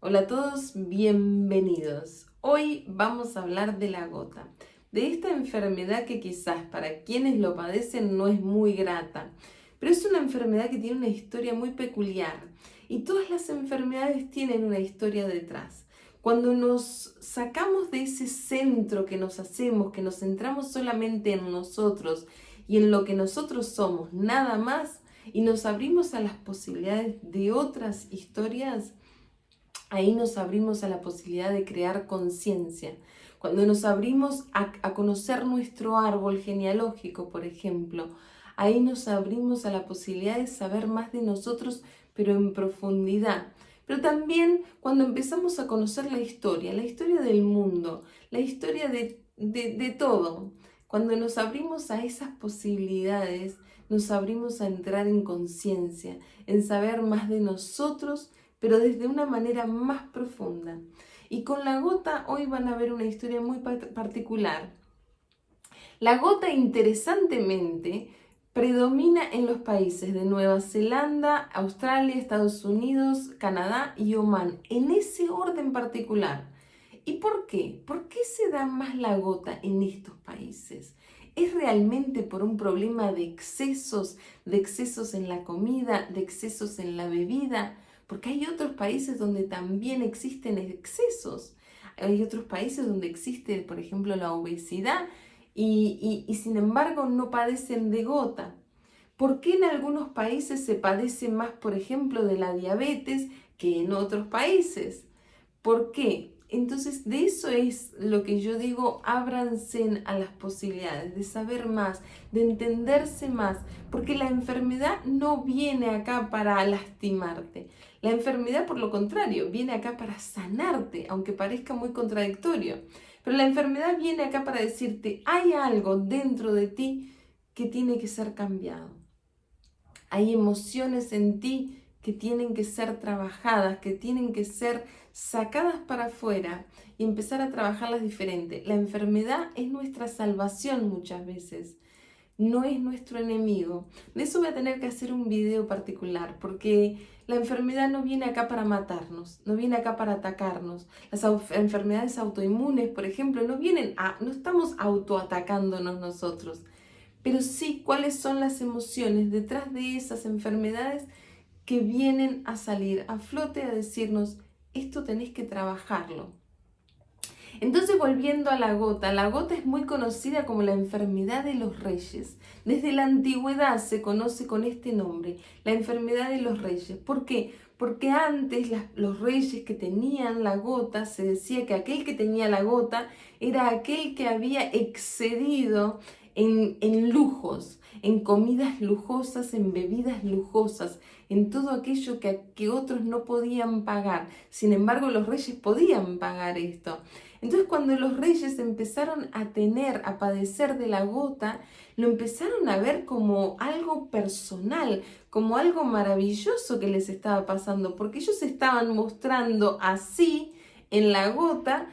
Hola a todos, bienvenidos. Hoy vamos a hablar de la gota, de esta enfermedad que quizás para quienes lo padecen no es muy grata, pero es una enfermedad que tiene una historia muy peculiar y todas las enfermedades tienen una historia detrás. Cuando nos sacamos de ese centro que nos hacemos, que nos centramos solamente en nosotros y en lo que nosotros somos, nada más, y nos abrimos a las posibilidades de otras historias, ahí nos abrimos a la posibilidad de crear conciencia. Cuando nos abrimos a conocer nuestro árbol genealógico, por ejemplo, ahí nos abrimos a la posibilidad de saber más de nosotros, pero en profundidad. Pero también cuando empezamos a conocer la historia del mundo, la historia de todo, cuando nos abrimos a esas posibilidades, nos abrimos a entrar en conciencia, en saber más de nosotros, pero desde una manera más profunda. Y con la gota hoy van a ver una historia muy particular. La gota, interesantemente, predomina en los países de Nueva Zelanda, Australia, Estados Unidos, Canadá y Omán, en ese orden particular. ¿Y por qué? ¿Por qué se da más la gota en estos países? ¿Es realmente por un problema de excesos en la comida, de excesos en la bebida? Porque hay otros países donde también existen excesos. Hay otros países donde existe, por ejemplo, la obesidad y sin embargo no padecen de gota. ¿Por qué en algunos países se padece más, por ejemplo, de la diabetes que en otros países? ¿Por qué? Entonces, de eso es lo que yo digo, ábranse a las posibilidades de saber más, de entenderse más, porque la enfermedad no viene acá para lastimarte. La enfermedad, por lo contrario, viene acá para sanarte, aunque parezca muy contradictorio. Pero la enfermedad viene acá para decirte, hay algo dentro de ti que tiene que ser cambiado. Hay emociones en ti que tienen que ser trabajadas, que tienen que ser sacadas para afuera y empezar a trabajarlas diferente. La enfermedad es nuestra salvación muchas veces, no es nuestro enemigo. De eso voy a tener que hacer un video particular, porque la enfermedad no viene acá para matarnos, no viene acá para atacarnos. Las enfermedades autoinmunes, por ejemplo, no estamos autoatacándonos nosotros, pero sí cuáles son las emociones detrás de esas enfermedades que vienen a salir a flote a decirnos, esto tenés que trabajarlo. Entonces, volviendo a la gota es muy conocida como la enfermedad de los reyes. Desde la antigüedad se conoce con este nombre, la enfermedad de los reyes. ¿Por qué? Porque antes los reyes que tenían la gota, se decía que aquel que tenía la gota era aquel que había excedido en lujos, en comidas lujosas, en bebidas lujosas, en todo aquello que otros no podían pagar. Sin embargo, los reyes podían pagar esto. Entonces, cuando los reyes empezaron a padecer de la gota, lo empezaron a ver como algo personal, como algo maravilloso que les estaba pasando, porque ellos estaban mostrando así en la gota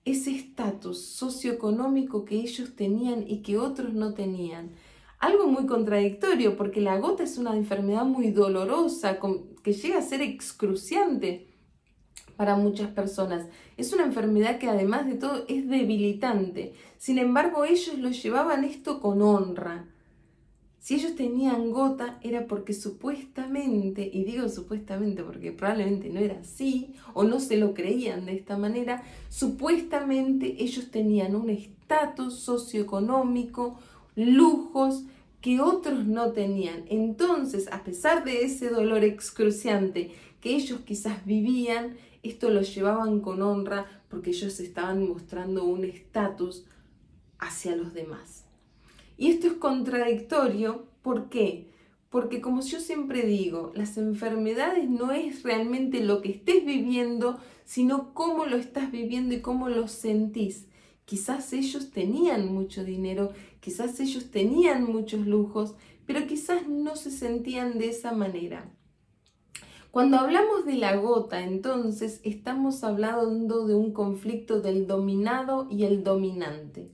ese estatus socioeconómico que ellos tenían y que otros no tenían. Algo muy contradictorio, porque la gota es una enfermedad muy dolorosa, que llega a ser excruciante para muchas personas. Es una enfermedad que además de todo es debilitante. Sin embargo, ellos lo llevaban esto con honra. Si ellos tenían gota era porque supuestamente, y digo supuestamente porque probablemente no era así o no se lo creían de esta manera, supuestamente ellos tenían un estatus socioeconómico, lujos que otros no tenían. Entonces, a pesar de ese dolor excruciante que ellos quizás vivían, esto lo llevaban con honra porque ellos estaban mostrando un estatus hacia los demás. Y esto es contradictorio, ¿por qué? Porque como yo siempre digo, las enfermedades no es realmente lo que estés viviendo, sino cómo lo estás viviendo y cómo lo sentís. Quizás ellos tenían mucho dinero, quizás ellos tenían muchos lujos, pero quizás no se sentían de esa manera. Cuando hablamos de la gota, entonces estamos hablando de un conflicto del dominado y el dominante,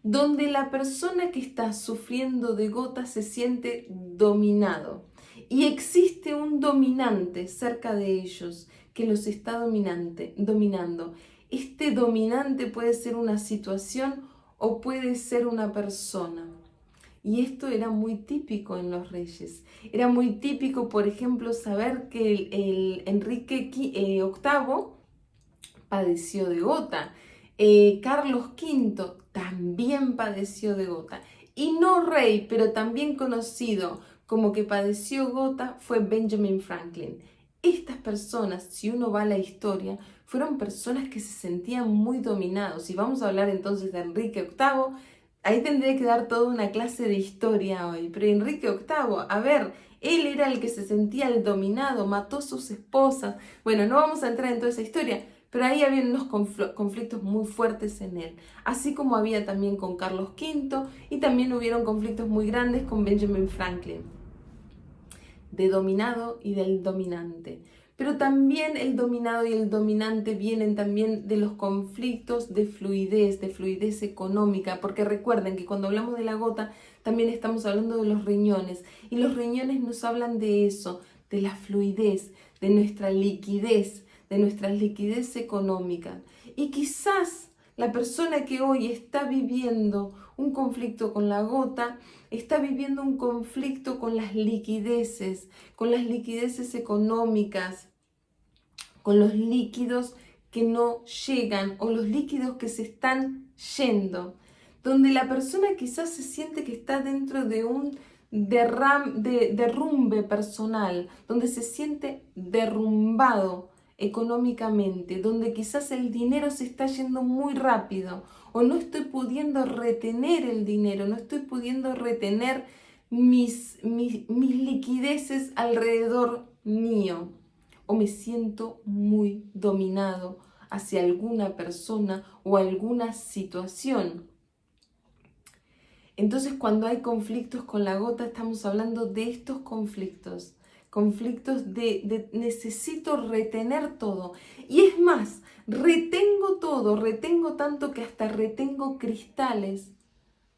donde la persona que está sufriendo de gota se siente dominado y existe un dominante cerca de ellos que los está dominando. Este dominante puede ser una situación o puede ser una persona. Y esto era muy típico en los reyes. Era muy típico, por ejemplo, saber que el Enrique VIII padeció de gota. Carlos V también padeció de gota. Y no rey, pero también conocido como que padeció gota, fue Benjamin Franklin. Estas personas, si uno va a la historia, fueron personas que se sentían muy dominados. Y vamos a hablar entonces de Enrique VIII. Ahí tendría que dar toda una clase de historia hoy. Pero Enrique VIII, a ver, él era el que se sentía el dominado, mató a sus esposas. Bueno, no vamos a entrar en toda esa historia, pero ahí había unos conflictos muy fuertes en él, así como había también con Carlos V y también hubieron conflictos muy grandes con Benjamin Franklin, de dominado y del dominante. Pero también el dominado y el dominante vienen también de los conflictos de fluidez económica, porque recuerden que cuando hablamos de la gota también estamos hablando de los riñones, y los riñones nos hablan de eso, de la fluidez, de nuestra liquidez económica. Y quizás la persona que hoy está viviendo un conflicto con la gota, está viviendo un conflicto con las liquideces económicas, con los líquidos que no llegan o los líquidos que se están yendo, donde la persona quizás se siente que está dentro de un derrumbe personal, donde se siente derrumbado económicamente, donde quizás el dinero se está yendo muy rápido o no estoy pudiendo retener el dinero, no estoy pudiendo retener mis liquideces alrededor mío, o me siento muy dominado hacia alguna persona o alguna situación. Entonces, cuando hay conflictos con la gota, estamos hablando de estos conflictos de necesito retener todo. Y es más, retengo todo, retengo tanto que hasta retengo cristales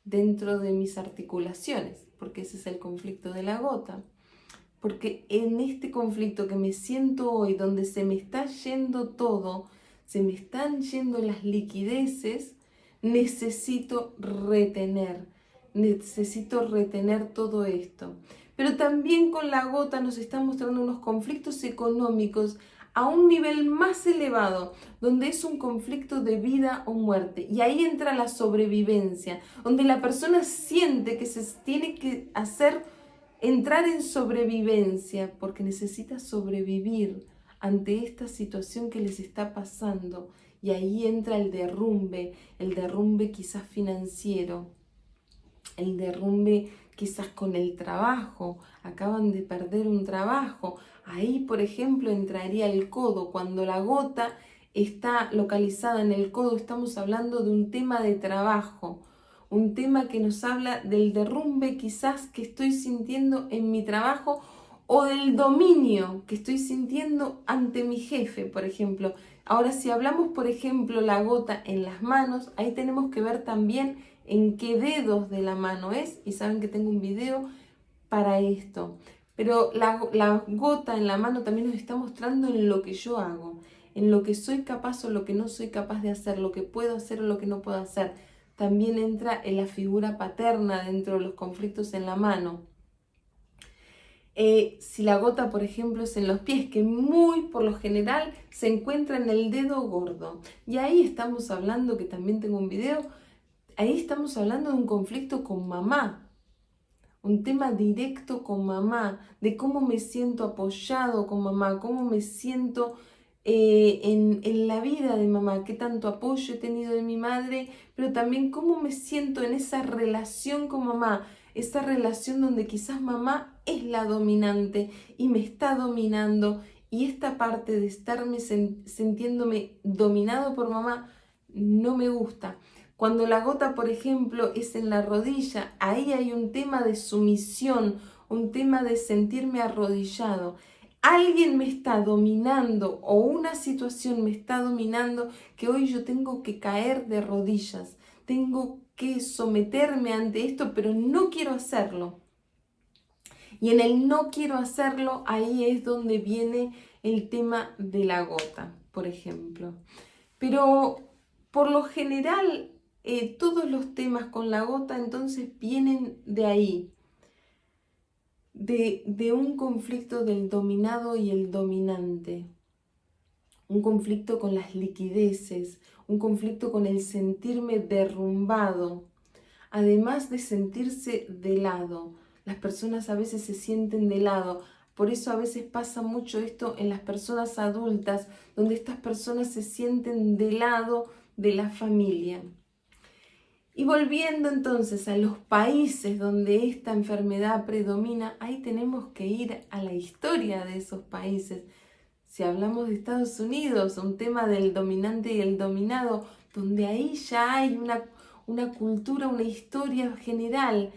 dentro de mis articulaciones, porque ese es el conflicto de la gota. Porque en este conflicto que me siento hoy, donde se me está yendo todo, se me están yendo las liquideces, necesito retener todo esto. Pero también con la gota nos están mostrando unos conflictos económicos a un nivel más elevado, donde es un conflicto de vida o muerte. Y ahí entra la sobrevivencia, donde la persona siente que se tiene que entrar en sobrevivencia, porque necesita sobrevivir ante esta situación que les está pasando. Y ahí entra el derrumbe quizás financiero, el derrumbe quizás con el trabajo, acaban de perder un trabajo. Ahí, por ejemplo, entraría el codo. Cuando la gota está localizada en el codo, estamos hablando de un tema de trabajo, un tema que nos habla del derrumbe quizás que estoy sintiendo en mi trabajo o del dominio que estoy sintiendo ante mi jefe, por ejemplo. Ahora, si hablamos, por ejemplo, la gota en las manos, ahí tenemos que ver también en qué dedos de la mano es, y saben que tengo un video para esto. Pero la gota en la mano también nos está mostrando en lo que yo hago, en lo que soy capaz o lo que no soy capaz de hacer, lo que puedo hacer o lo que no puedo hacer. También entra en la figura paterna dentro de los conflictos en la mano. Si la gota, por ejemplo, es en los pies, que muy por lo general se encuentra en el dedo gordo. Y ahí estamos hablando, que también tengo un video, ahí estamos hablando de un conflicto con mamá, un tema directo con mamá, de cómo me siento apoyado con mamá, cómo me siento en la vida de mamá, qué tanto apoyo he tenido de mi madre, pero también cómo me siento en esa relación con mamá, esa relación donde quizás mamá es la dominante y me está dominando, y esta parte de estarme sintiéndome dominado por mamá no me gusta. Cuando la gota, por ejemplo, es en la rodilla, ahí hay un tema de sumisión, un tema de sentirme arrodillado. Alguien me está dominando o una situación me está dominando que hoy yo tengo que caer de rodillas, tengo que someterme ante esto, pero no quiero hacerlo. Y en el no quiero hacerlo, ahí es donde viene el tema de la gota, por ejemplo. Pero por lo general, todos los temas con la gota entonces vienen de ahí, de un conflicto del dominado y el dominante, un conflicto con las liquideces, un conflicto con el sentirme derrumbado, además de sentirse de lado. Las personas a veces se sienten de lado. Por eso a veces pasa mucho esto en las personas adultas, donde estas personas se sienten de lado de la familia. Y volviendo entonces a los países donde esta enfermedad predomina, ahí tenemos que ir a la historia de esos países. Si hablamos de Estados Unidos, un tema del dominante y el dominado, donde ahí ya hay una cultura, una historia general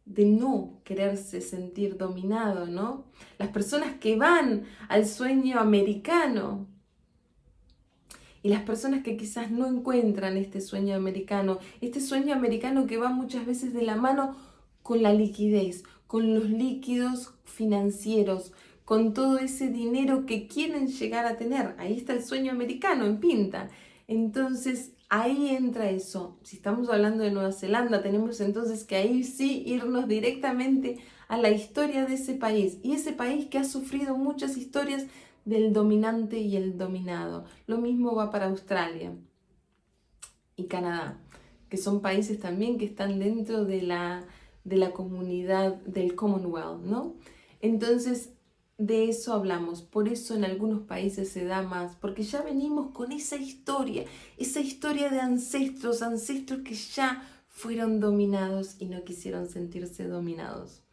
de no quererse sentir dominado, ¿no? Las personas que van al sueño americano y las personas que quizás no encuentran este sueño americano que va muchas veces de la mano con la liquidez, con los líquidos financieros, con todo ese dinero que quieren llegar a tener. Ahí está el sueño americano en pinta. Entonces, ahí entra eso. Si estamos hablando de Nueva Zelanda, tenemos entonces que ahí sí irnos directamente a la historia de ese país. Y ese país que ha sufrido muchas historias del dominante y el dominado. Lo mismo va para Australia y Canadá, que son países también que están dentro de la comunidad del Commonwealth, ¿no? Entonces, de eso hablamos. Por eso en algunos países se da más, porque ya venimos con esa historia de ancestros que ya fueron dominados y no quisieron sentirse dominados,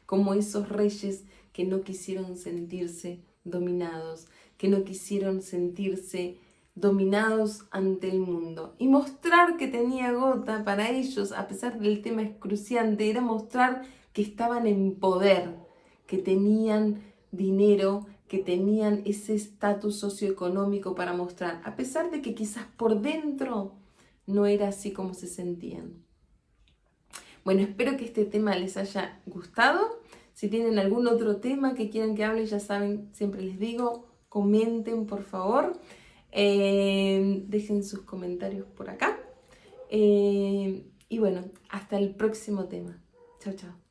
como esos reyes que no quisieron sentirse dominados, que no quisieron sentirse dominados ante el mundo. Y mostrar que tenía gota para ellos, a pesar del tema excruciante, era mostrar que estaban en poder, que tenían dinero, que tenían ese estatus socioeconómico para mostrar, a pesar de que quizás por dentro no era así como se sentían. Bueno, espero que este tema les haya gustado. Si tienen algún otro tema que quieran que hable, ya saben, siempre les digo, comenten por favor. Dejen sus comentarios por acá. Y bueno, hasta el próximo tema. Chao, chao.